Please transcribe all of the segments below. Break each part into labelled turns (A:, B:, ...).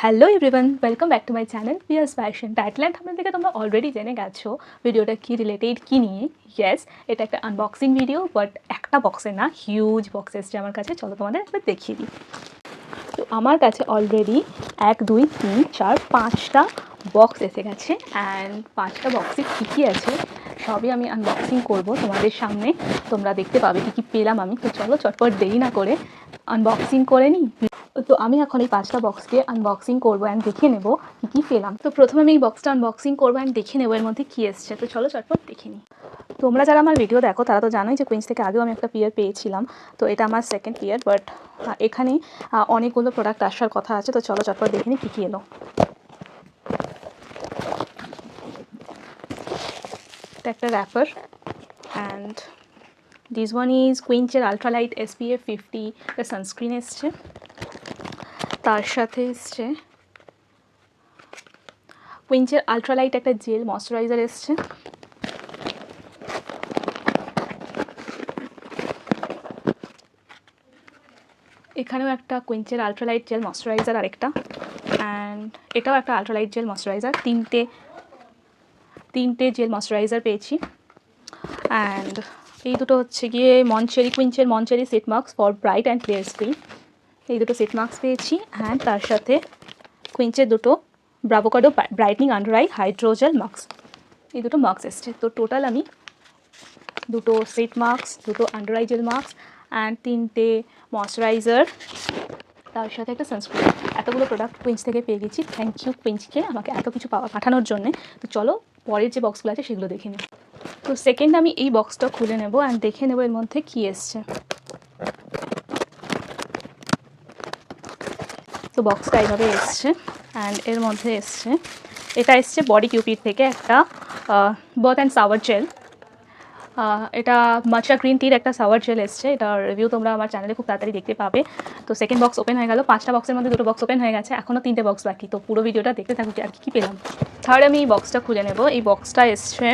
A: Hello everyone, welcome back to my channel Piers fashion. Title and thumbnail থেকে তোমরা already জেনে গেছো ভিডিওটা কি রিলেটেড, কী নিয়ে। ইয়েস, এটা একটা আনবক্সিং ভিডিও, বাট একটা বক্সে না, হিউজ বক্স এসছে আমার কাছে। চলো তোমাদের একবার দেখিয়ে দিই। তো আমার কাছে অলরেডি 1 2 3 4 5টা বক্স এসে গেছে। অ্যান্ড 5টা বক্সে কী কী আছে সবই আমি আনবক্সিং করব তোমাদের সামনে। তোমরা দেখতে পাবে কী কী পেলাম আমি। তো চলো চটপট দেরি না করে আনবক্সিং করে নিই। তো আমি এখন এই 5টা বক্সকে আনবক্সিং করবো অ্যান্ড দেখে নেবো কী কী পেলাম। তো প্রথমে আমি এই বক্সটা আনবক্সিং করবো অ্যান্ড দেখে নেবো এর মধ্যে কী এসছে। তো চলো চটপট দেখে নিই। তোমরা যারা আমার ভিডিও দেখো তারা তো জানোই যে কুইন্স থেকে আগেও আমি একটা পিয়ার পেয়েছিলাম। তো এটা আমার সেকেন্ড পিয়ার, বাট এখানে অনেকগুলো প্রোডাক্ট আসার কথা আছে। তো চলো চটপট দেখে নিই কী কী এলো। এটা একটা wrapper, and this one is কুইন্সের আলট্রালাইট SPF 50 একটা সানস্ক্রিন এসছে। তার সাথে এসছে কুইন্সের আলট্রালাইট একটা জেল ময়শ্চারাইজার এসছে। এখানেও একটা কুইন্সের আলট্রালাইট জেল ময়শ্চারাইজার আরেকটা, অ্যান্ড এটাও একটা আলট্রালাইট জেল ময়শ্চারাইজার। তিনটে জেল ময়শ্চারাইজার পেয়েছি। অ্যান্ড এই দুটো হচ্ছে গিয়ে কুইন্সের mon cheri set mask for bright and clear skin. এই দুটো সেট মাস্ক পেয়েছি। অ্যান্ড তার সাথে কুইন্সের দুটো bravocado brightening under eye hydrogel mask, এই দুটো মাস্ক এসছে। তো টোটাল আমি দুটো সেট মাস্ক, দুটো under eye gel mask, and 3টে ময়শ্চারাইজার, তার সাথে একটা সানস্ক্রিন, এতগুলো প্রোডাক্ট কুইন্স থেকে পেয়ে গেছি। থ্যাংক ইউ কুইন্সকে আমাকে এত কিছু পাঠানোর জন্যে। তো চলো পরের যে বক্সগুলো আছে সেগুলো দেখে নিই। তো সেকেন্ড আমি এই বক্সটা খুলে নেবো অ্যান্ড দেখে নেবো এর মধ্যে কী এসছে। তো বক্সটা এইভাবে এসছে, অ্যান্ড এর মধ্যে এসছে, এটা এসছে বডি কিউপির থেকে একটা বাথ অ্যান্ড শাওয়ার জেল। এটা মাচা গ্রিন টির একটা শাওয়ার জেল এসছে। এটার রিভিউ তোমরা আমার চ্যানেলে খুব তাড়াতাড়ি দেখতে পাবে। তো সেকেন্ড বক্স ওপেন হয়ে গেল। 5টা বক্সের মধ্যে 2টো বক্স ওপেন হয়ে গেছে, এখনও 3টে বক্স বাকি। তো পুরো ভিডিওটা দেখতে থাকুক আর কী পেলাম। থার্ড আমি এই বক্সটা খুলে নেব। এই বক্সটা এসছে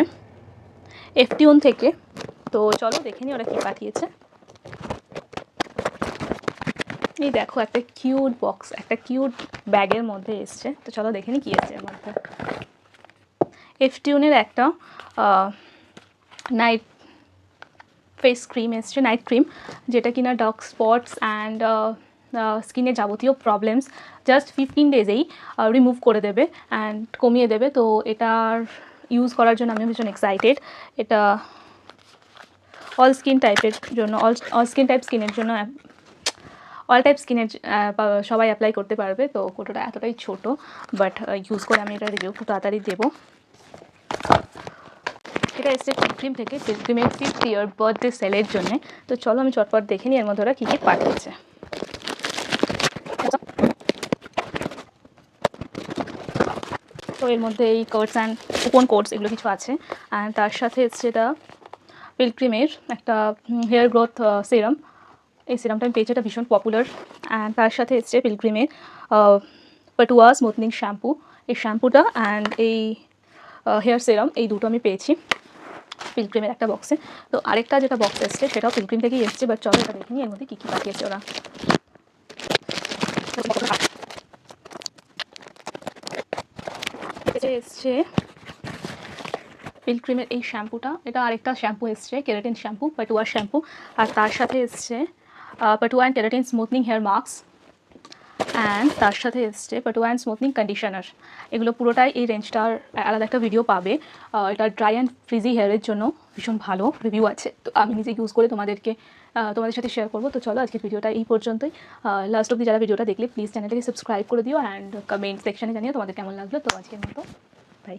A: এফটিউন থেকে। তো চলো দেখে নিই ওরা কী পাঠিয়েছে। এই দেখো একটা কিউট বক্স, একটা কিউট ব্যাগের মধ্যে এসছে। তো চলো দেখে নিই কী এসছে এর মধ্যে। এফটিউনের একটা নাইট ফেস ক্রিম এসছে, নাইট ক্রিম, যেটা কিনা ডার্ক স্পটস অ্যান্ড স্কিনের যাবতীয় প্রবলেমস জাস্ট 15 ডেজেই রিমুভ করে দেবে অ্যান্ড কমিয়ে দেবে। তো এটার ইউজ করার জন্য আমি ভীষণ এক্সাইটেড। এটা অল স্কিন টাইপের জন্য, অল স্কিন টাইপ স্কিনের জন্য, অল টাইপ স্কিনের সবাই অ্যাপ্লাই করতে পারবে। তো কোটোটা এতটাই ছোটো, বাট ইউজ করে আমি এটা রিভিউ খুব তাড়াতাড়ি দেবো। এটা এসছে পিলগ্রিম থেকে, পিলগ্রিমের 5th ইয়ার বার্থডে সেলের জন্যে। তো চলো আমি চটপট দেখে নিই এর মধ্যে ওরা কী কী পাঠিয়েছে। তো এর মধ্যে এই কোডস অ্যান্ড কুপন কোডস এগুলো কিছু আছে। অ্যান্ড তার সাথে এসছে এটা পিলগ্রিমের একটা হেয়ার গ্রোথ সিরাম। এই সিরামটা আমি পেয়েছি, এটা ভীষণ পপুলার। অ্যান্ড তার সাথে এসছে পিলগ্রিমের পাটুয়া স্মুথনিং শ্যাম্পু, এই শ্যাম্পুটা অ্যান্ড এই হেয়ার সিরাম, এই দুটো আমি পেয়েছি পিলগ্রিমের একটা বক্সে। তো আরেকটা যেটা বক্স এসছে সেটাও পিলগ্রিম থেকেই এসছে, বাট চলো এটা দেখিনি এর মধ্যে কী কী পাঠিয়েছে ওরা। এসছে পিলগ্রিমের এই শ্যাম্পুটা, এটা আরেকটা শ্যাম্পু এসছে, কেরাটিন শ্যাম্পু, পাটুয়া শ্যাম্পু। আর তার সাথে এসছে পাটুয়া and keratin smoothing hair mask, and তার সাথে এসছে পাটুয়া অ্যান্ড স্মুথনিং কন্ডিশনার। এগুলো পুরোটাই এই রেঞ্জটার আলাদা একটা ভিডিও পাবে। এটা ড্রাই অ্যান্ড ফ্রিজি হেয়ারের জন্য ভীষণ ভালো রিভিউ আছে। তো আমি নিজে ইউজ করে তোমাদের সাথে শেয়ার করবো। তো চলো আজকের ভিডিওটা এই পর্যন্তই। লাস্ট অব্দি যারা ভিডিওটা দেখলে প্লিজ চ্যানেলটাকে সাবস্ক্রাইব করে দিও অ্যান্ড কমেন্ট সেকশানে জানিও তোমাদের কেমন লাগলো। তো আজকের মতো বাই।